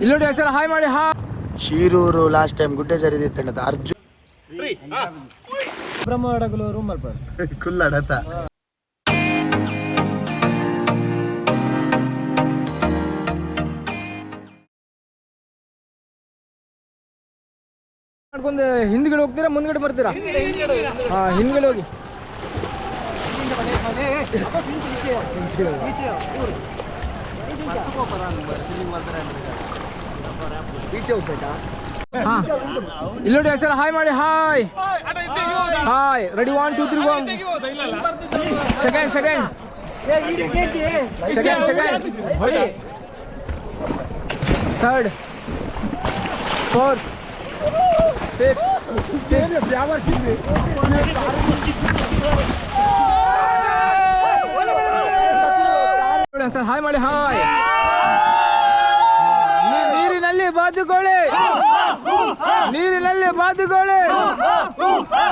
ಇಲ್ಲಿ ನೋಡಿ ಹೆಸರು ಹಾಯ್ ಮಾಡಿ. ಶೀರೂರು ಲಾಸ್ಟ್ ಟೈಮ್ ಗುಡ್ಡೆ ಜರಿದಿತ್ತು ಅರ್ಜುನ್ ಬ್ರಹ್ಮವಡಗಲೂರು ಮಲ್ಪರ್ ಕುಲ್ಲಡತ ಮಾಡ್ಕೊಂಡು ಹಿಂದ್ಗಡೆ ಹೋಗ್ತೀರಾ ಮುಂದ್ಗಡೆ ಬರ್ತೀರಾ? ಹಿಂದ್ಗಡೆ ಹೋಗಿ. ಇಲ್ಲಿ ನೋಡಿ ಹೆಸರು ಹಾಯ್ ಮಾಡಿ. ಹಾಯ್ ಹಾಯ್ ರೆಡಿ 1 2 3 ಸೆಕೆಂಡ್ ಹೊಡಿ. Third fourth fifth sir hi ಮಾಡಿ. ಹಾಯ್ ನೀರಿನಲ್ಲಿ ಬಾತುಕೋಳಿ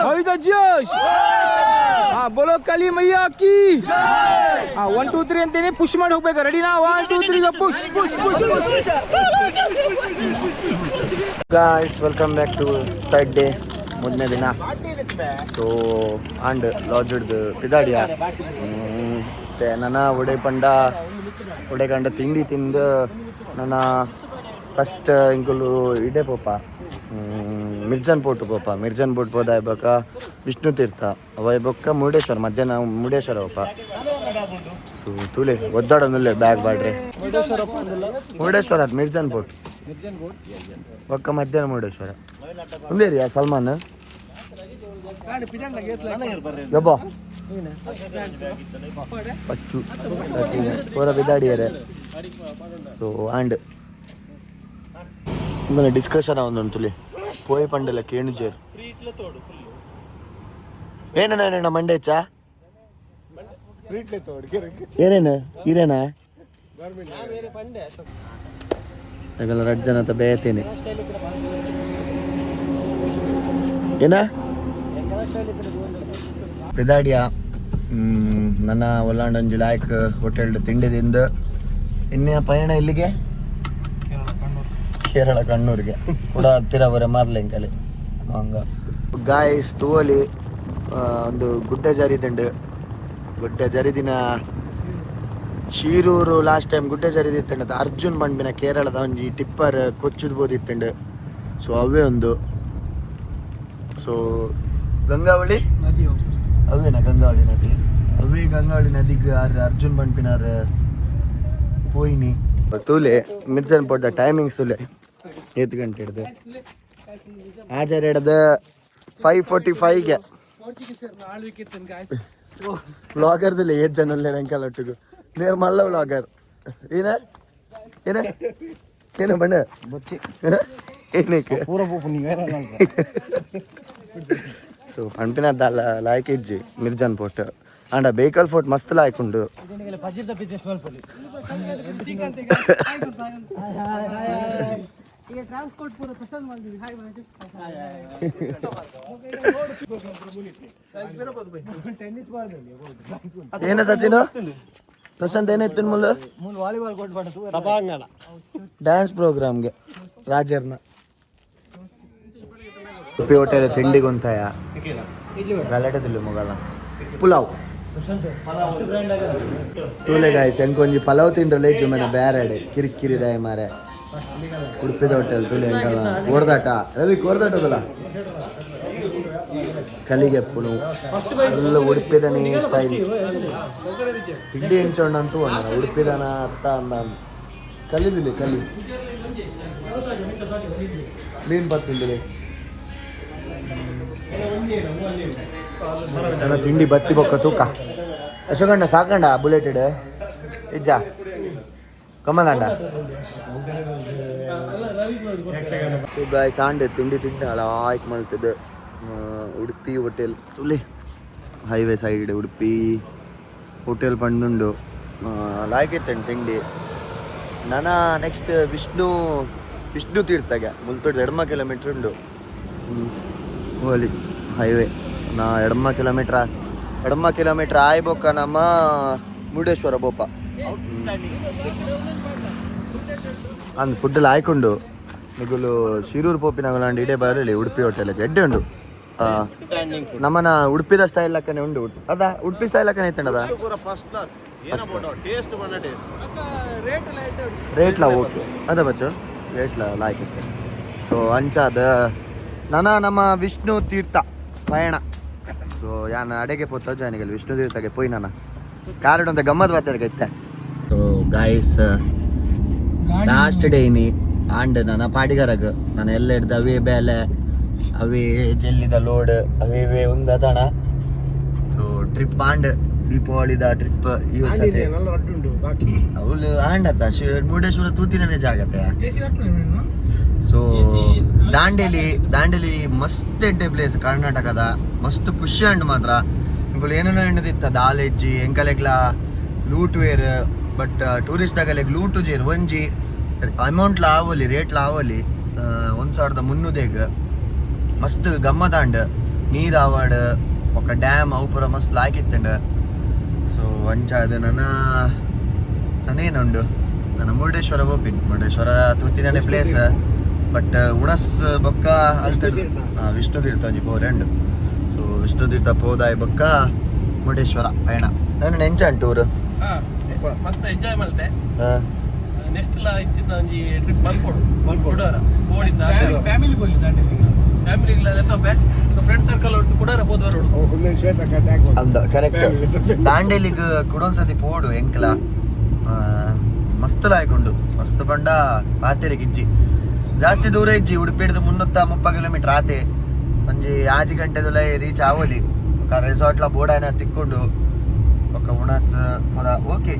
ಹೊಯ್ದ ಜೋಶ್. ಬೋಲೋ ಕಲಿ ಮಯ್ಯ ಕಿ. 1 2 3 ಅಂತೀನಿ, ಪುಷ್ ಮಾಡಿ ಹೋಗ್ಬೇಕು. ರೆಡಿನಾ? 1 2 3 push. Guys, welcome back to third day, ಮೊದಲನೇ ದಿನ. ಸೊ ಆ್ಯಂಡ್ ಲಾಡ್ಜ್ಡ್ ಪಿದಾಡಿಯ ಮತ್ತು ನನ್ನ ಒಡೆಕಂಡ ತಿಂಡಿ ತಿಂದು ನನ್ನ ಫಸ್ಟ್ ಇಂಕುಲು ಇಡೆ ಪೋಪ ಮಿರ್ಜಾನ್ ಬೋಟ್ ಹೋದ ಇಬ್ಬಕ ವಿಷ್ಣು ತೀರ್ಥ ಅವ ಇಬ್ಬಕ್ಕ ಮುರುಡೇಶ್ವರ ಮಧ್ಯಾಹ್ನ ಮುರುಡೇಶ್ವರ ಒಪ್ಪ. ಸೊ ತುಲೆ ಒದ್ದಾಡೋನುಲ್ಲೆ ಬ್ಯಾಗ್ ಬಾಡ್ರೆ ಮುರುಡೇಶ್ವರ ಅದು ಮಿರ್ಜಾನ್ ಬೋಟ್ ಒಕ್ಕ ಮಧ್ಯಾಹ್ನ ಮುರುಡೇಶ್ವರ ಒಂದೇ ರೀ ಸಲ್ಮಾನ್ ಗಬ್ಬ ಪಚ್ಚು ಪೂರ ಬಿದಾಡಿಯರೆ. ಸೊ ಆ್ಯಂಡ್ ಇಂದನೆ ಡಿಸ್ಕಷನ್ ಅವನುಂಟುಲಿ ಪೋಯ್ ಪಂಡಲ ಕೇಣುಜೇರು ಏನೇನ ಮಂಡೇಚ ಏನೇನು ಇರೇನಾ ಯಾಕಲ್ಲ ರಜ್ಜನ ಅಂತ ಬೇಯತೇನೆ ಏನ ಪಿದಾಡಿಯ ನನ್ನ ಒಲ್ಲಾಂಡಂಜು ಲಾಯಕ್ ಹೋಟೆಲ್ ತಿಂಡಿದಿಂದ ಇನ್ನೇ ಪಯಣ ಇಲ್ಲಿಗೆ ಕೇರಳ ಕಣ್ಣೂರಿಗೆ ಕೂಡ ಹತ್ತಿರ ಬರ ಮಾರ್ಲೆಂಕಲೆ ಹಂಗ ಗಾಯ್ಸ್ ತೂವಲಿ ಒಂದು ಗುಡ್ಡೆ ಜರಿದಿನ ಶೀರೂರು ಲಾಸ್ಟ್ ಟೈಮ್ ಗುಡ್ಡೆ ಜರಿದಿತ್ತಂಡ ಅರ್ಜುನ್ ಬಂಡ್ಬಿನ ಕೇರಳದ ಒಂಜಿ ಟಿಪ್ಪರ್ ಕೊಚ್ಚುದು ಬೋದಿತ್ತಂಡು. ಸೊ ಅವೇ ಒಂದು. ಸೊ ಗಂಗಾವಳಿ ಅವೇನಾ ಗಂಗಾವಳಿ ನದಿ ಅವೇ ಗಂಗಾವಳಿ ನದಿಗೆ ಅರ್ಜುನ್ ಬಂಡ್ಬಿನಾರ ಪೋಯಿನಿ ತೂಲೆ ಮಿರ್ಜಾನ್ ಪೋಟ ಟೈಮಿಂಗ್ಸ್ ತುಲೆ 7 ಗಂಟೆ ಹಿಡ್ದು ಆಚಾರ ಹಿಡ್ದು 5:45ಗೆ ವ್ಲಾಗರ್ದಲ್ಲಿ 8 ಜನ ರಂಕಲ್ ಒಟ್ಟಿಗೂ ನೇರ ಮಲ್ಲ ವ್ಲಾಗರ್ ಏನ ಬಣ್ಣ ಏನಕ್ಕೆ ಸೊ ಪಂಪಿನ ಲಾಯ್ಕ್ ಇಜ್ಜಿ ಮಿರ್ಜಾನ್ ಪೋಟ್ ಅಂಡ ಬೇಕಲ್ ಫೋರ್ಟ್ ಮಸ್ತ್ ಲಾಯ್ಕುಂಡು. ಏನ ಸಚಿನ್ ಪ್ರಶಾಂತ್ ಏನಾಯ್ತು ಮುಲ್ಲ ಡ್ಯಾನ್ಸ್ ಪ್ರೋಗ್ರಾಮ್ಗೆ ರಾಜರ್ನ ಉಪ್ಪಿ ಹೋಟೆಲ್ ತಿಂಡಿಗುಂತಾಯ ಗಲಾಟೆದಿಲ್ಲ ಮೊಗಲ ಪುಲಾವ್ ತೂಲೆ ಗಾಯ್ಸ್ ಎಂಕೊಂಜಿ ಪಲಾವ್ ತಿಂಡ್ರಲ್ಲ ಇಜ್ಜು ಮನೆ ಬ್ಯಾರಡೆ ಕಿರಿಕಿರಿದಾಯ ಮಾರೆ ಉಡುಪಿದ ಹೋಟೆಲ್ ತೂಲೆ ಎಂಕಲ್ಲ ಕೋರ್ದಾಟ ರವಿ ಕೋರ್ದಾಟದಲ್ಲ ಕಲಿಗೆ ಪುಳು ಎಲ್ಲ ಉಡುಪಿದನೇ ಸ್ಟೈಲ್ ತಿಂಡಿ ಹೆಂಚೋಣ್ಣಂತೂ ಅಣ್ಣ ಉಡುಪಿದನ ಅತ್ತ ಅಂದ ಕಲಿದಿಲ್ಲ ಕಲಿ ಮೀನು ಬತ್ತಿಂದಿಲ್ಲ ನನ್ನ ತಿಂಡಿ ಬತ್ತಿ ಬೊಕ್ಕ ತೂಕ ಅಶೋಕಣ್ಣ ಸಾಕಂಡ ಬುಲೆಟೆಡ್ ಇಜ್ಜ ಕಮ್ಮಂದ ಸಾಂಡೆ ತಿಂಡಿ ಹಾಳಾಯ್ತು ಮಲ್ತದ್ದು ಉಡುಪಿ ಹೋಟೆಲ್ ತುಲಿ ಹೈವೇ ಸೈಡ್ ಉಡುಪಿ ಹೋಟೆಲ್ ಪಂಡುಂಡು ಲಾಯ್ಕಿತ್ತಂಡು ತಿಂಡಿ ನಾನು ನೆಕ್ಸ್ಟ್ ವಿಷ್ಣು ತೀರ್ಥಗೆ ಮುಲ್ತೊಡ್ 2 ಕಿಲೋಮೀಟ್ರ್ ಉಂಡು ಓಲಿ ಹೈವೇ ನಾ 2 ಕಿಲೋಮೀಟ್ರ್ ಆಯ್ಬೋಕ ನಮ್ಮ ಮುರುಡೇಶ್ವರ ಬೋಪ ಅಂದ್ ಫುಡ್ ಆಯ್ಕೊಂಡು ನಿಗುಲು ಶಿರೂರು ಪೋಪಿನಗುಲಾಂಡ್ ಇಡೇ ಬರಲಿ ಉಡುಪಿ ಹೋಟೆಲ್ ಎಡ್ಡೆ ಉಂಡು ನಮ್ಮನ ಉಡುಪಿದ ಸ್ಟೈಲ್ ಲಕ್ಕನೆ ಉಂಡು ಅದ ಉಡುಪಿ ಸ್ಟೈಲ್ ಲಕ್ಕನೆ ಐತಂಡದ ರೇಟ್ಲ ಓಕೆ ಅದ ಬಚ್ಚು ರೇಟ್ಲ ಲಾಯ್ಕ್ ಇತ್ತೆ ಸೊ ಅಂಚಾದ ನಮ್ಮ ವಿಷ್ಣು ತೀರ್ಥ ಪಯಣ ಸೊ ಯಾನ ಅಡೆಗೆ ಪೋತ ಜಾನಿಗಲ್ ವಿಷ್ಣು ತೀರ್ಥಗೆ ಪೋಯ್ ನಾನು ಕಾರಣ ಅಂತ ಗಮ್ಮತ್ ಬರ್ತಾರೆ ಇತ್ತೆ ಸೊ ಗಾಯ್ಸ್ ಲಾಸ್ಟ್ ಡೇ ಇನಿ ಆಂಡ್ ನನ್ನ ಪಾಟಿಗಾರಗ ನಾನು ಎಲ್ಲ ಹಿಡ್ದು ಅವೇ ಬೇಲೆ ಅವೇ ಜೆಲ್ಲಿದ ಲೋಡ್ ಅವೇ ಒಂದು ಅದಾಣ ಸೊ ಟ್ರಿಪ್ ಆಂಡ್ ದೀಪಾವಳಿದ ಟ್ರಿಪ್ ಇವತ್ತು ಅವಳು ಆಂಡತ್ತ ಮುರುಡೇಶ್ವರ ತೂತಿನೇ ಜಾಗತ್ತೆ ಸೊ ದಾಂಡೇಲಿ ಮಸ್ತ್ ಎಡ್ಡೆ ಪ್ಲೇಸ್ ಕರ್ನಾಟಕದ ಮಸ್ತ್ ಖುಷಿ ಅಂಡ್ ಮಾತ್ರ ಇಂಕುಲು ಏನೇನೋ ಎಣ್ಣದಿತ್ತ ದಾಲೆಜ್ಜಿ ಎಂಕಲೆಗ್ಲ ಲೂಟ್ ವೇರ್ ಬಟ್ ಟೂರಿಸ್ಟ್ ಆಗಲೆಗ್ ಲೂಟು ಜೇರ್ ಒಂಜಿ ಅಮೌಂಟ್ಲ ಆವಲಿ ರೇಟ್ಲ ಆವಲಿ 1300 ಮಸ್ತ್ ಗಮ್ಮತಾಂಡ್ ನೀರು ಆವಾಡ್ ఒక ಡ್ಯಾಮ್ ಅವು ಪೂರ ಮಸ್ತ್ ಲಾಯ್ಕಿತ್ತಂಡ ಸೊ ಅಂಚಾದ ನಾನೇನುಂಡು ನನ್ನ ಮುರುಡೇಶ್ವರ ಹೋಪಿನ್ ಮುರುಡೇಶ್ವರ ತೂತಿನೇ ಪ್ಲೇಸ್ ಬಟ್ ಉಣಸ್ ಬೊಕ್ಕ ವಿಷ್ಣು ತೀರ್ಥ ಒಂಜಿ ಪೋರೆಂಡು ಸೊ ವಿಷ್ಣು ತೀರ್ಥ ಪೋದಾಯ್ ಬೊಕ್ಕ ಮುರುಡೇಶ್ವರ ಪಯಣ ನಾನು ಎಂಜಾಯ್ ಟೂರ್ ಮಸ್ತ್ ಎಂಜಾಯ್ ಮಲ್ತೆ ನೆಕ್ಸ್ಟ್ ಲ ಇಂಚಿನ ಒಂಜಿ ಟ್ರಿಪ್ ಮಲ್ಪೊಡು ಕುಡಾರ ಓಡಿದ್ದ ಫ್ಯಾಮಿಲಿ ಬೋಲಿ ಫ್ಯಾಮಿಲಿ ಫ್ರೆಂಡ್ ಸರ್ಕಲ್ ಒಟ್ಟು ಕುಡಾರ ಹೋದವರು ಅಂದ ಕರೆಕ್ಟ್ ದಾಂಡೇಲಿಗ್ ಕುಡೊಂದ್ಸತಿ ಪೋಡು ಎಂಕ್ಲ ಮಸ್ತ್ ಲಾಯ್ಕೊಂಡು ಮಸ್ತ್ ಪಂಡ ಪಾತೆರಿಗೆ ಇಜ್ಜಿ ಜಾಸ್ತಿ ದೂರ ಇಜ್ಜಿ ಉಡುಪಿ ಹಿಡಿದು 330 ಕಿಲೋಮೀಟರ್ ಆತೆ ಒಂಜಿ 5 ಗಂಟೆದುಲ ರೀಚ್ ಆವಲಿ ರೆಸಾರ್ಟ್ಲ ಬೋಡಾನ ತಿಕ್ಕೊಂಡು ಒಕ್ಕ ಉಣಸ್ ಪುರ ಓಕೆ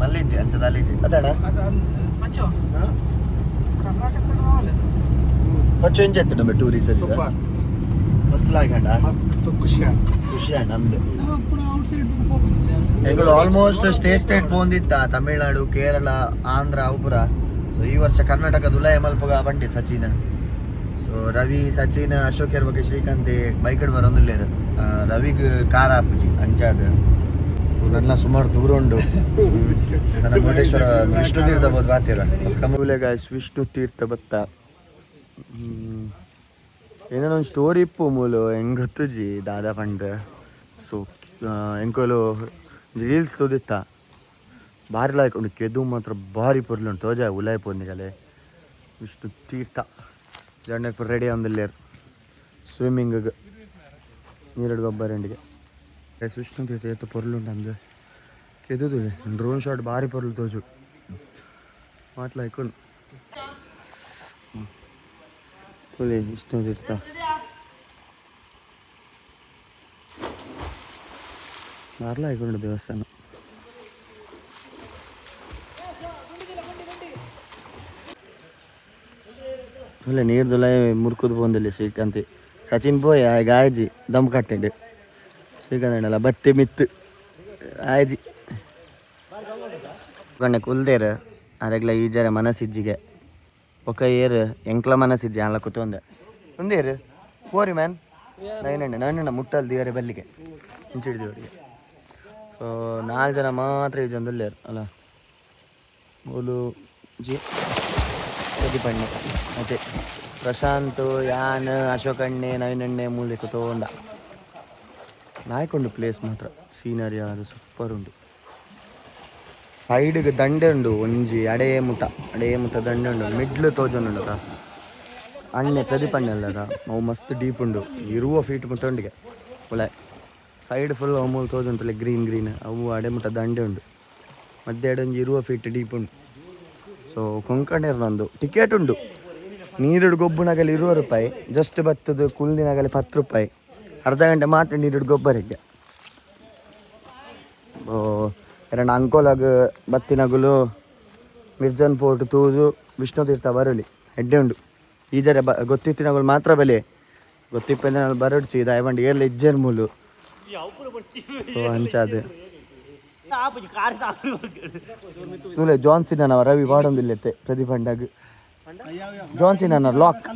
ಮಲ್ಲಿಜ್ಜಿ ಅಂಚದ ಅಲ್ಲಿಜ್ಜಿ ಅದಣ್ಣ ಪಚ್ಚು ಎಂಜಾಯ್ತು ನಮ್ಮ ಟೂರಿಸ್ಟ್ ಮಸ್ತ್ ಲಾಯ್ಕಂಡ ಖುಷಿ ನಮ್ದು ಎಂಗಳು almost state ಪೋಂದಿತ್ತ Tamil Nadu Kerala Andhra ಅವುಪುರ so ಈ ವರ್ಷ ಕರ್ನಾಟಕದ ಉಲಯ ಮಲ್ಪಗ ಬಂಡಿ ಸಚಿನ್ ಸೊ ರವಿ ಸಚಿನ್ ಅಶೋಕ್ ಬಗ್ಗೆ ಶ್ರೀಕಾಂತ್ ಬೈಕಡ್ ಬರೋದಿಲ್ಲೇರು ರವಿಗ್ ಕಾರ ಆಪುಜಿ ಅಂಚಾದ ನನ್ನ ಸುಮಾರು ದೂರ ಉಂಡು ನನ್ನ ಮುರುಡೇಶ್ವರ ವಿಷ್ಣು ತೀರ್ಥ ಬೋದು ಬಾತಿರ ಕಮೂಲೆ ಗಾಯ್ಸ್ ವಿಷ್ಣು ತೀರ್ಥ ಬತ್ತ ಏನೋ ಒಂದು ಸ್ಟೋರಿ ಇಪ್ಪು ಮೂಲು ಹೆಂಗೆ ಗೊತ್ತುಜಿ ದಾದಾ ಪಂಡ್ ಸೊ ಎಂಕೋಲು ರೀಲ್ಸ್ ತೋದಿತ್ತ ಭಾರಿ ಲಾಯ್ಕೊಂಡು ಕೆದು ಮಾತ್ರ ಭಾರಿ ಪೊರ್ಲುಂಟು ತೋಜ ಉಲಾಯ್ ಪೋರ್ನಿಗಲೆ ವಿಷ್ಣು ತೀರ್ಥ ಜಂಡಪುರ ರೆಡಿ ಅಂದಿಲ್ಲೇರು ಸ್ವಿಮ್ಮಿಂಗಿಗೆ ನೀರಡು ಗೊಬ್ಬರಂಡಿಗೆ ವಿಷ್ಣು ತೀರ್ಥ ಎತ್ತು ಪೊರ್ಲುಂಟು ಅಂದು ಕೆದುದು ಡ್ರೋನ್ ಶಾಟ್ ಭಾರಿ ಪೊರ್ಲು ತೋಜು ಮಾತ್ಲಾಯ್ಕೊಂಡು ವಿಷ್ಣು ತೀರ್ಥ ಮಾರ್ಲ ಆಯ್ಕೊಂಡು ದೇವಸ್ಥಾನ ಒಳ್ಳೆ ನೀರ್ದುಲ ಮುರ್ಕುದು ಬಂದಿಲ್ಲ ಶ್ರೀಕಾಂತಿ ಸಚಿನ್ ಪೋಯ್ ಆಯ್ಜಿ ದಮ್ ಕಟ್ಟೆಂಡು ಶ್ರೀಕಾಂತ್ ಬತ್ತಿ ಮಿತ್ತು ಆಯ್ಜಿ ಕಣ್ಣೆ ಕುಲ್ದೇರು ಅರೆಗ್ಲ ಈಜಾರೆ ಮನಸ್ಸಿಜ್ಜಿಗೆ ಒಕ್ಕ ಏರು ಎಂಕ್ಲ ಮನಸ್ಸಿಜ್ಜಿ ಅಲ್ಲ ಕೂತೊಂದೆ ಒಂದೇರು ಪೋರಿ ಮ್ಯಾನ್ ನೈನಣ್ಣ ಮುಟ್ಟಲ್ ದಿವರೆ ಬಲ್ಲಿಗೆ ಹಿಂಚಿಡಿದವರಿಗೆ ಸೊ 4 ಜನ ಮಾತ್ರ ಈಜೊಂದುಲ್ಲೇರು ಅಲ್ಲ ಮೂಲು ಜಿ ಪ್ರದೀಪಣ್ಣೆ ಮತ್ತೆ ಪ್ರಶಾಂತ್ ಯಾನ್ ಅಶೋಕಣ್ಣೆ ನೈನಣ್ಣೆ ಮೂಲೆ ಕೂತೋಂದ ನಾಯ್ಕೊಂಡು ಪ್ಲೇಸ್ ಮಾತ್ರ ಸೀನರಿ ಅದು ಸೂಪರ್ ಉಂಟು ಸೈಡ್ಗೆ ದಂಡೆ ಉಂಡು ಒಂಜಿ ಅಡೇ ಮುಟ ದಂಡೆ ಉಂಡು ಮಿಡ್ಲ್ ತೋಜೊಂದುಂಡದ ಅಣ್ಣೆ ಪ್ರದೀಪಣ್ಣೆ ಅಲ್ಲದ ಅವು ಮಸ್ತ್ ಡೀಪ್ ಉಂಡು ಇರುವ ಫೀಟ್ ಮುಟ್ಟ ಉಂಡಿಗೆ ಒಳ್ಳೆ ಸೈಡ್ ಫುಲ್ ಅಮೂಲ್ ತೋಜುಂಟಲ್ಲ ಗ್ರೀನ್ ಅವು ಅಡೆ ಮುಟ ದಂಡೆ ಉಂಡು ಮಧ್ಯೆ ಒಂಜಿ ಇರುವ ಫೀಟ್ ಡೀಪ್ ಉಂಡು ಸೊ ಕೊಂಕಣಿರ್ನೊಂದು ಟಿಕೆಟ್ ಉಂಡು ನೀರುಡು ಗೊಬ್ಬುನಾಗಲಿ 20 ರೂಪಾಯಿ ಜಸ್ಟ್ ಬತ್ತದು ಕುಲ್ದಿನಾಗಲಿ 10 ರೂಪಾಯಿ ಅರ್ಧ ಗಂಟೆ ಮಾತ್ರ ನೀರುಡು ಗೊಬ್ಬರಿಗೆ ಎರಡು ಅಂಕೋಲಾಗ ಬತ್ತಿನಗುಲು ಮಿರ್ಜನ್ ಪೋರ್ಟ್ ತೂದು ವಿಷ್ಣು ತೀರ್ಥ ಬರಲಿ ಹೆಡ್ಡೆ ಉಂಡು ಈಜರೆ ಗೊತ್ತಿತ್ತಿನಗಳು ಮಾತ್ರ ಬೆಲೆ ಗೊತ್ತಿಪ್ಪಂದ ಬರಡ್ಚಿ ದಾಯಬಂಡಿ ಎಲ್ಲ ಇಜ್ಜರ್ ಮೂಲು ಸೊ ಅಂಚಾದ ತೂಲೆ ಜಾನ್ಸಿನ್ ಅನ್ನ ರವಿ ಬಾಡೊಂದಿಲ್ಲತ್ತೆ ಪ್ರತಿಪಂಡಾಗ ಜಾನ್ಸಿನ್ ಅನ್ನ ಲಾಕ್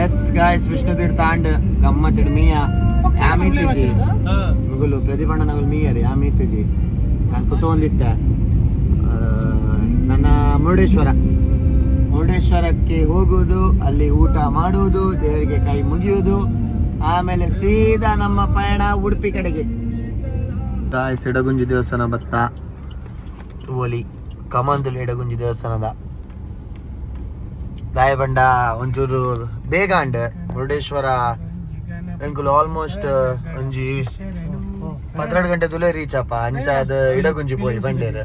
yes guys Vishnu Theertha and ಗಮ್ಮತ್ತಿಡ್ ಮೀಯ ಆಮಿತಿಜಿ ಮುಗುಲು ಪ್ರತಿಭಣ್ಣ ನಗಲು ಮೀಯರಿ ಆಮಿತಿಜಿ ನಾನು ಕುತ್ಕೊಂಡಿದ್ದೆ ನನ್ನ ಮುರುಡೇಶ್ವರಕ್ಕೆ ಹೋಗುವುದು, ಅಲ್ಲಿ ಊಟ ಮಾಡುವುದು, ದೇವರಿಗೆ ಕೈ ಮುಗಿಯುವುದು, ಆಮೇಲೆ ಸೀದಾ ನಮ್ಮ ಪಯಣ ಉಡುಪಿ ಕಡೆಗೆ. ಗಾಯ್ಸ್ ಇಡಗುಂಜಿ ದೇವಸ್ಥಾನ ಬತ್ತ ತೂವಲಿ ಕಮಂದುಲಿ ಇಡಗುಂಜಿ ದೇವಸ್ಥಾನದ ದಾಯಬಂಡ ಒಂಚೂರು ಬೇಗ ಅಂಡ್ ಮುರುಡೇಶ್ವರ ಎಂಕುಲು ಆಲ್ಮೋಸ್ಟ್ ಒಂಜಿ 12 ಗಂಟೆ ತುಲೆ ರೀಚ್ ಅಪ್ಪ ಅಂಚಾದ ಇಡಗುಂಜಿ ಪೋಯಿ ಬಂಡೇರ್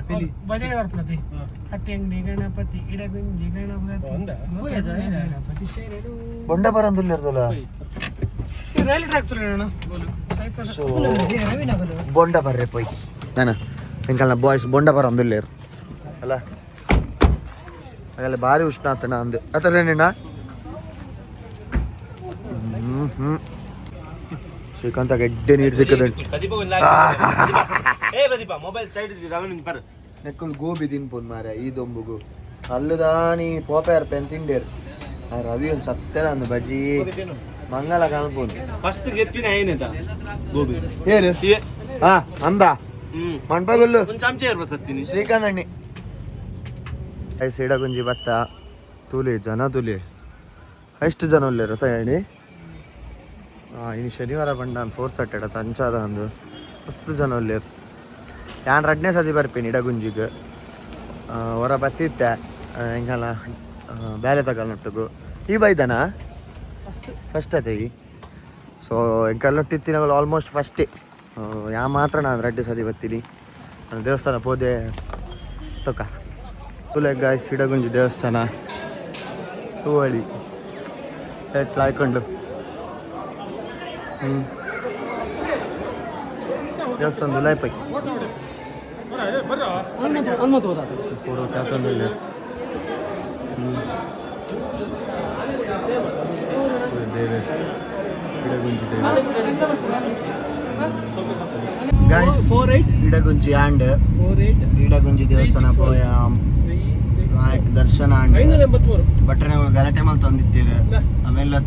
ಬೊಂಡ ಬರಂದುಲ್ಲ ಇರ್ತಲ್ಲ ಬೊಂಡ ಬರ್ರೆ ಪೋಯ್ ನಾನು ಎಂಕಲ್ನ ಬಾಯ್ಸ್ ಬೊಂಡ ಬರಂದುಲ್ಲ ಅಲ್ಲ ಹಾಗಲ್ಲ ಭಾರಿ ಉಷ್ಣ ಆತನ ಅಂದು ಅತರೇನ ಶ್ರೀಕಾಂತ ಗೆಡ್ಡೆ ನೀರು ಸಿಕ್ಕದ ನೆಕ್ಕಲ್ ಗೋಬಿ ತಿನ್ಪೊಂದು ಮಾರ ಈ ದೊಂಬುಗು ಅಲ್ಲದಾನಿ ಪೋಪೆಯರ್ ಪೆನ್ ತಿಂಡೇರ್ ರವಿ ಒಂದು ಸತ್ತರ ಅಂದು ಬಜಿ ಮಂಗಲ ಕಲ್ಪೊಂದು ಫಸ್ಟ್ ಗೆತ್ತಿನ ಏನಿದ ಗೋಬಿ ಏರು ಹಾ ಅಂದ ಮಣ್ಪಗೊಲ್ಲು ಚಮಚ ಇರ್ಬತ್ತೀನಿ ಶ್ರೀಕಾಂತ್ ಅಣ್ಣಿ ಐ ಸಿಡಗುಂಜಿ ಬತ್ತ ತುಲಿ ಜನ ತುಲಿ ಎಷ್ಟು ಜನ ಉಳ್ಳೇರ ತಯಾರಿ ಇನ್ನು ಶನಿವಾರ ಬಂಡ ನಾನು ಫೋರ್ಸ್ ಅಟ್ಟೆಡ ತಂಚಾದ ಅಂದು ಮಸ್ತ್ ಜನ ಉಳ್ಳೇರು ಯಾನ್ 2ನೇ ಸತಿ ಬರ್ಪೇನಿ ಇಡಗುಂಜಿಗೆ ಹೊರ ಬತ್ತಿದ್ದೆ ಹೆಂಗಲ್ಲ ಬೇಲೆ ತಗೊಳ್ಳೊಟ್ಟಿಗೂ ಈ ಬೈದನ ಫಸ್ಟ್ ಅತೇಗಿ ಸೊ ಎಂಕಲ್ಲೊಟ್ಟಿತ್ತಿನಗಳು ಆಲ್ಮೋಸ್ಟ್ ಫಸ್ಟೇ ಯಾ ಮಾತ್ರ ನಾನು 2 ಸತಿ ಬರ್ತೀನಿ ನಾನು ದೇವಸ್ಥಾನ ಹೋದೆ ತೊಕ ತುಲೆ ಗಾಯ್ಸ್ ಇಡಗುಂಜಿ ದೇವಸ್ಥಾನ ಹೂವಳಿ ಎಟ್ಲ ಹಾಕೊಂಡು ದೇವಸ್ಥಾನ ಲೈಪೈ ಪೂರ್ವ ಕ್ಯಾತಂದಲ್ಲಿ ದೇವೆ ಇಡಗುಂಜಿ ಗಾಯ್ಸ್ ಇಡಗುಂಜಿ ಆಂಡ್ ಇಡಗುಂಜಿ ದೇವಸ್ಥಾನ ಪೋಯ ನಾಯಕ್ ದರ್ಶನ ಆಂಡ್ ಬಟ್ರೆ ನಾವು ಗಲಾಟೆ ಮಲ್ ತಂದಿತ್ತೀರ ಆಮೇಲೆ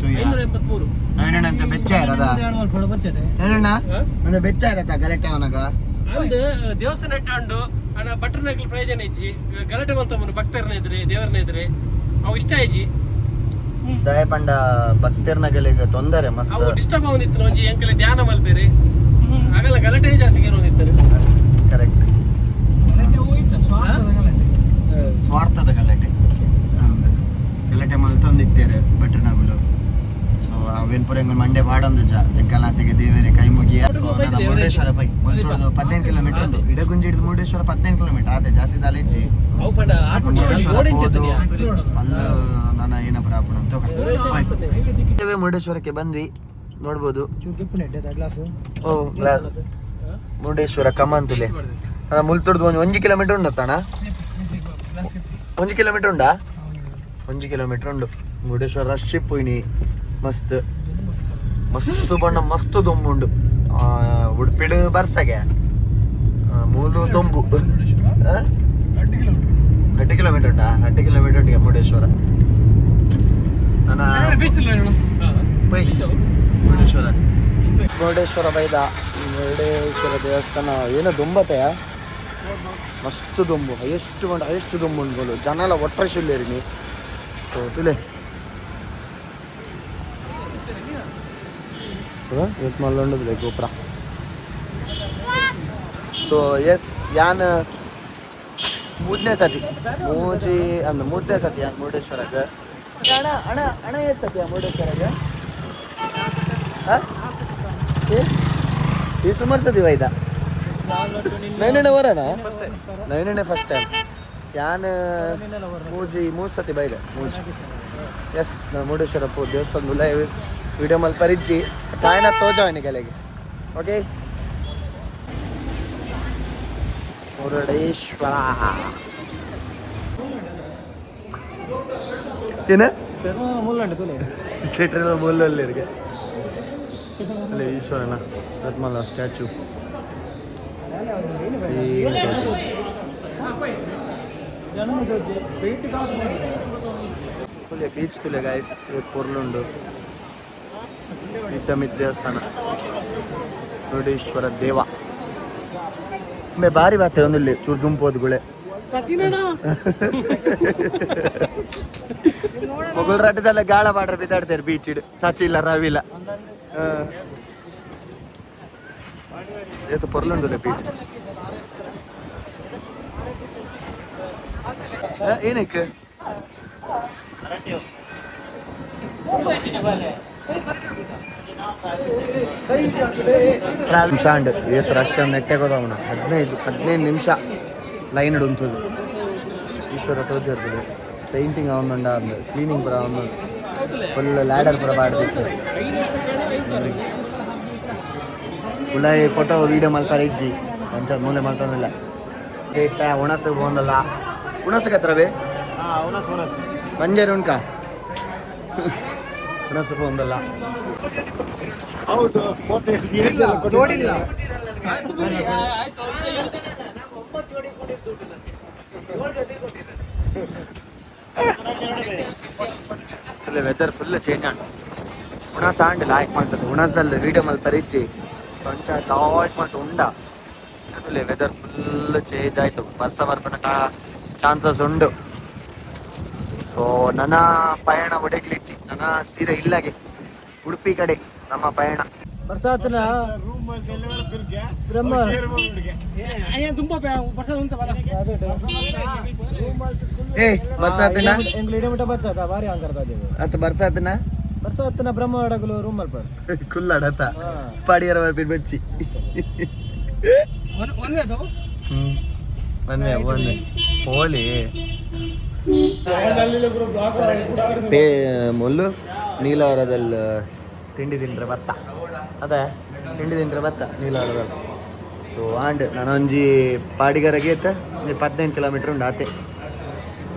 ನೈನಣ್ಣ ಅಂತ ಬೆಚ್ಚ ಇರದ ನೈನಣ್ಣ ಒಂದು ಬೆಚ್ಚ ಇರತ್ತ ಗಲಾಟೆ ಅವನಾಗ ಅಂದ್ ದೇವಸ್ಥಾನ ಇಟ್ಟಂಡು ಅಣ್ಣ ಬಟ್ರನಗ್ಲ ಪ್ರಯೋಜನ ಇಜ್ಜಿ ಗಲಾಟೆ ಬಂತಮ್ಮನು ಭಕ್ತರನ್ನ ಇದ್ರೆ ದೇವರನ್ನ ಇದ್ರೆ ಅವು ಇಷ್ಟ ಆಯ್ಜಿ ದಯಪಂಡ ಭಕ್ತರ್ನಗಳಿಗೆ ತೊಂದರೆ ಮಸ್ತ್ ಅವು ಡಿಸ್ಟರ್ಬ್ ಅವನಿತ್ತು ಒಂಜಿ ಎಂಕಲೆ ಧ್ಯಾನ ಮಲ್ಬೇರೆ ಆಗಲ್ಲ ಗಲಾಟೆ ಜಾಸ್ತಿ ಇರೋದಿತ್ತಾರೆ ಕರೆಕ್ಟ್ ಸ್ವಾರ್ಥದ ಗಲಾಟೆ ಗಲಾಟೆ ಮಲ್ ತಂದಿತ್ತೇರೆ ಬಟ್ರನಗಳು ಸೊ ಅವೇನ್ ಪುರ ಹೆಂಗ್ ಮಂಡೆ ಮಾಡೊಂದು ಎಂಕಲ್ನಾತಿಗೆ ದೇವರೇ ಕೈ ಮುಗಿಯ ಮುರುಡೇಶ್ವರ ಬೈ ಮುಲ್ತುರ್ದು 15 ಕಿಲೋಮೀಟರ್ ಉಂಟು ಇಡಗುಂಜಿ ಹಿಡಿದು ಮುರುಡೇಶ್ವರ 15 ಕಿಲೋಮೀಟರ್ ಆತೆ ಜಾಸ್ತಿ ದಾಲೆಜ್ಜಿ ಅಲ್ಲ ನನ್ನ ಏನಪ್ಪ ಆಪಣ ಅಂತ ಮುರುಡೇಶ್ವರಕ್ಕೆ ಬಂದ್ವಿ ನೋಡ್ಬೋದು ಓ ಮುರುಡೇಶ್ವರ ಕಮಾಂತುಲೆ ಮುಲ್ತುರ್ದು ಒಂದು 1 ಕಿಲೋಮೀಟರ್ ಉಂಟಣ್ಣ 1 ಕಿಲೋಮೀಟರ್ ಉಂಡಾ 1 ಕಿಲೋಮೀಟರ್ ಉಂಡು ಮುರುಡೇಶ್ವರ ರಶ್ ಪೋಯ್ನಿ ಮಸ್ತ್ ಮಸ್ತ್ ಬಣ್ಣ ಮಸ್ತ್ ದೊಂಬು ಉಂಡು ಉಡುಪಿಡು ಬರ್ಸಗೆ ಮೂಲು ದೊಂಬು 2 ಕಿಲೋಮೀಟರ್ ಉಂಟಾ 2 ಕಿಲೋಮೀಟರ್ ಉಂಟು ಮುರುಡೇಶ್ವರ ಮುರುಡೇಶ್ವರ ಬೈದ ಮುರುಡೇಶ್ವರ ದೇವಸ್ಥಾನ ಏನೋ ದೊಂಬತೆಯ ಮಸ್ತ್ ದೊಂಬು ಹೈಯೆಸ್ಟ್ ದೊಂಬು ಉಂಟು ಜನ ಎಲ್ಲ ಒಟ್ಟರೆ ಶಿಲ್ಲೇರಿನಿ ಸೊ ತುಲೆ ಮಲ್ಲೊಂಡದು ಗೋಪುರ ಸೊ ಎಸ್ ಯಾನ್ 3ನೇ ಸತಿ ಮೂರನೇ ಸತಿ ಮುರುಡೇಶ್ವರಕ್ಕೆ ಅಣ್ಣ ಏತ್ ಸತಿಯ ಮುರುಡೇಶ್ವರಗೆ ಈ ಸುಮಾರು ಸತಿ ಬೈದ 9ನೇ ವರನಾ 9ನೇ ಫಸ್ಟ್ ಟೈಮ್ ಯಾನ್ ಮೂರು ಸತಿ ಬೈದೆ ಎಸ್ ನಾನು ಮುರುಡೇಶ್ವರ ದೇವಸ್ಥಾನ ಲೈವ್ ವಿಡಿಯೋ ಮಲ್ ಪರಿಜ್ಜಿ ಕಾಯನ ತೋಜಾವನಿ ಕೆಲೆಗೆ ಓಕೆ ಮುರುಡೇಶ್ವರ ಏನ ಶೆಟ್ರೆಲ್ಲ ಮುಲ್ಲಲ್ಲಿ ಇருக்கு ಅಲ್ಲೇ ಈಶ್ವರನ ರತ್ಮಲ ಸ್ಟ್ಯಾಚು ಬೀಚ್ ತುಲೆ ಗೈಸ್ ಪೊರ್ಲುಂಡು ಇದ್ದಮಿತ್ ದೇವಸ್ಥಾನ ಮುರುಡೇಶ್ವರ ದೇವ ಒಮ್ಮೆ ಬಾರಿ ಬಾತೆ ಒಂದಿಲ್ಲಿ ಚೂರು ದುಂಪೋದು ಗುಳೆ ಮೊಗಲ್ರಾಟದಲ್ಲ ಗಾಳ ಬಾಡ್ರೆ ಬಿದ್ದಾಡ್ತಾರೆ ಬೀಚ್ ಇಡು ಸಚಿ ಇಲ್ಲ ರವಿಲ್ಲ ಏತು ಪೊರ್ಲುಂಡುಲೆ ಬೀಚ್ ಏನಕ್ಕೆ ನಿಮಿಷ ಏತ್ ರಶ್ ನೆಟ್ಟೆ ಗೊತ್ತವನ 15 ನಿಮಿಷ ಲೈನ್ ಉಂಟದು ಈಶ್ವರ ತೋಜಿರ್ತದೆ ಪೇಂಟಿಂಗ್ ಅವನುಂಡ ಕ್ಲೀನಿಂಗ್ ಪುರ ಅವನು ಫುಲ್ ಲ್ಯಾಡರ್ ಪುರ ಬಾಡ್ದಿತ್ತು ಉಳ್ಳಾಯಿ ಫೋಟೋ ವೀಡಿಯೋ ಮಲ್ಪಾರ ಇಜ್ಜಿ ಒಂಚ ಮೂಲೆ ಮಲ್ತೊಂದಿಲ್ಲ ಉಣಸು ಬಂದಲ್ಲ ಉಣಸಕ್ಕೆ ಹತ್ರವೇ ಪಂಜರು ಉಣ್ಕ ಉಣಸು ಬಂದಲ್ಲ ಹೌದು ನೋಡಿಲ್ಲ ವೆದರ್ ಫುಲ್ ಚೇಂಜ್ ಆಂಡ್ ಉಣಸ ಆಂಡ್ ಲಾಯ್ಕ್ ಮಾಡ್ತದೆ ಉಣಸದಲ್ಲಿ ವೀಡಿಯೋ ಮಲ್ ಪರಿಚಿ ಸಂಚ ಟಾಯ್ಟ್ ಮಾಡ್ತು ಉಂಡ ವೆದರ್ ಫುಲ್ ಚೇಂಜ್ ಆಯ್ತು ವರ್ಷ ಬರ್ಪನಕ ಚಾನ್ಸಸ್ ಉಂಡು ಸೊ ನನ್ನ ಪಯಣ ಒಡೆಗ್ಲಿಚ್ಚಿ ನನ್ನ ಸೀದಾ ಇಲ್ಲಾಗೆ ಉಡುಪಿ ಕಡೆ ನಮ್ಮ ಪಯಣ ಬರ್ಸಾತನ ಬರ್ಸಾತನ ಬ್ರಹ್ಮ ಅಡಗಲು ರೂಮ್ ಮಲ್ಪ ಕುಲ್ಲಡತ ಪಾಡಿಯರ ಬಿಡ್ಬಚ್ಚಿ ಹೋಲಿ ಮೊಲ್ಲು ನೀಲವರದಲ್ಲಿ ತಿಂಡಿ ತಿಂಡ್ರೆ ಭತ್ತ ಅದೇ ತಿಂಡಿ ತಿಂಡ್ರೆ ಭತ್ತ ನೀಲವರದಲ್ಲಿ ಸೊ ಆಂಡ್ ನಾನೊಂಜಿ ಪಾಡಿಗರಗೆ 15 ಕಿಲೋಮೀಟರ್ ಉಂಡು ಆತೆ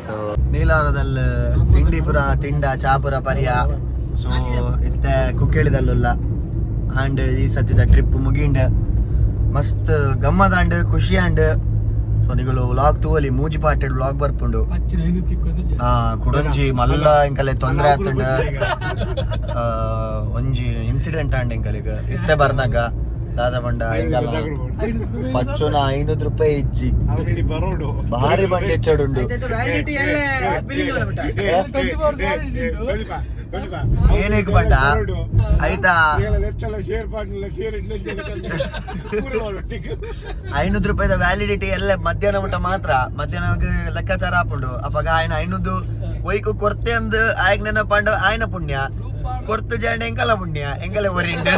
ಸೊ ನೀಲವರದಲ್ಲಿ ತಿಂಡಿ ಪುರ ತಿಂಡ ಚಾಪುರ ಪರಿಯ ಸೊ ಇತ್ತೆ ಕುಕ್ಕೇಳಿದಲ್ಲ ಆಂಡ್ ಈ ಸತಿದ ಟ್ರಿಪ್ ಮುಗಿಂಡ ಮಸ್ತ್ ಗಮ್ಮತ್ ಆಂಡ್ ಖುಷಿ ಆಂಡ್ ಸೊ ನಿಗಲು ವ್ಲಾಗ್ ತೂವಲಿ ಮೂಜಿ ಪಾಟೆಡ್ ವ್ಲಾಗ್ ಬರ್ಪುಂಡು ಕುಡೊಂಜಿ ಮಲ್ಲ ಇಂಕಲೆ ತೊಂದ್ರೆ ಆತುಂಡ ಒಂಜಿ ಇನ್ಸಿಡೆಂಟ್ ಆಂಡ್ ಇಂಕಲಿಗ ಇತ್ತೆ ಬರ್ನಾಗ ದಾದ ಬಂಡ ಹಿಂಗಲ್ಲ ಪಚ್ಚುನ 500 ರೂಪಾಯಿ ಇಜ್ಜಿ ಭಾರಿ ಬಂಡಿ ಹೆಚ್ಚಡುಂಡು ಏನಕ್ಕೆ ಬಂಡ ಆಯ್ತಾ 500 ರೂಪಾಯಿದ ವ್ಯಾಲಿಡಿಟಿ ಎಲ್ಲ ಮಧ್ಯಾಹ್ನ ಊಟ ಮಾತ್ರ ಮಧ್ಯಾಹ್ನ ಲೆಕ್ಕಾಚಾರ ಹಾಕೊಂಡು ಅವಾಗ ಆಯ್ನ 500 ಒಯ್ಕು ಕೊರ್ತೆ ಅಂದ್ ಆಯ್ಗ ನೆನಪಂಡ ಆಯ್ನ ಪುಣ್ಯ ಕೊರ್ತು ಜಾಂಡ ಎಂಕಲ ಪುಣ್ಯ ಎಂಕಲೆ ಒರಿಂಡ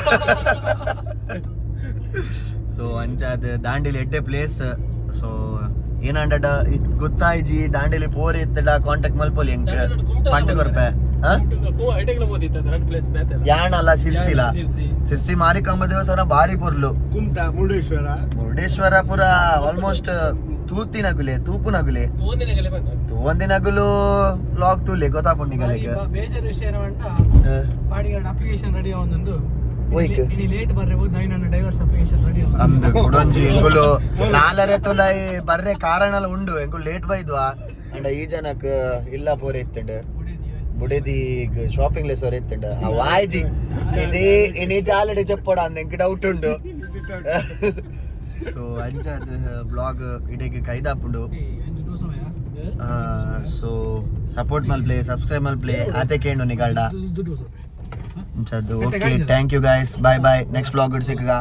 ಸೊ ಅಂಚಾದ ದಾಂಡೇಲಿ ಎಡ್ಡೆ ಪ್ಲೇಸ್ ಸೊ ಏನಂಡ ಗೊತ್ತಾಯ್ಜಿ ದಾಂಡೇಲಿ ಪೋರಿ ಇತ್ತಡ ಕಾಂಟ್ಯಾಕ್ಟ್ ಮಲ್ಪೋಲಿ ಎಂಕ ಪಂಡ ಕೊರ್ಪೆ ಯಾಣಲ್ಲ ಸಿರ್ಸಿಲ ಸಿರ್ಸಿ ಮಾರಿಕಾಂಬ ದೇವಸ್ಥಾನ ಬಾರಿ ಪೊರ್ಲು ಮುರುಡೇಶ್ವರ ಪುರ ಆಲ್ಮೋಸ್ಟ್ ತೂತಿನಗುಲೆ ತೂಪುನಗುಲೆ ತೋಂದಿನಗುಲು ಲಾಗ್ ತೂಲೆ ಗೊತ್ತಾಪುಂಡಿಗಲಿಗೆ ಅಂದು ಕುಡೊಂಜಿ ಎಂಗುಲು ನಾಲರೆ ತುಲೈ ಬರ್ರೆ ಕಾರಣಲ ಉಂಡು ಎಂಗುಲು ಲೇಟ್ ಬೈದ್ವಾ ಅಂಡ ಈ ಜನಕ್ ಇಲ್ಲ ಪೋರೆ ಇತ್ತಂಡು ಬುಡೇದಿ ಶಾಪಿಂಗ್ ಲೆಸ್ ವರೆ ಇತ್ತಂಡ ಆ ವಾಯ್ಜಿ ಇದೇ ಇನಿ ಜಾಲಡೆ చెప్పೋಡ ಅಂದ ಎಂಕ್ ಡೌಟ್ ಉಂಡು ಸೊ ಅಂಚಾದ ಬ್ಲಾಗ್ ಇಡೆಗೆ ಕೈದಾಪುಂಡು ಸೊ ಸಪೋರ್ಟ್ ಮಲ್ಪ್ಲೆ ಸಬ್ಸ್ಕ್ರೈಬ್ ಮಲ್ಪ್ಲೆ ಆತೆ ಕೇಂಡು ನಿಗಲ್ಡ ಅಂಚದ್ದು okay thank you guys bye bye next blog ಸಿಕ್ಕಗ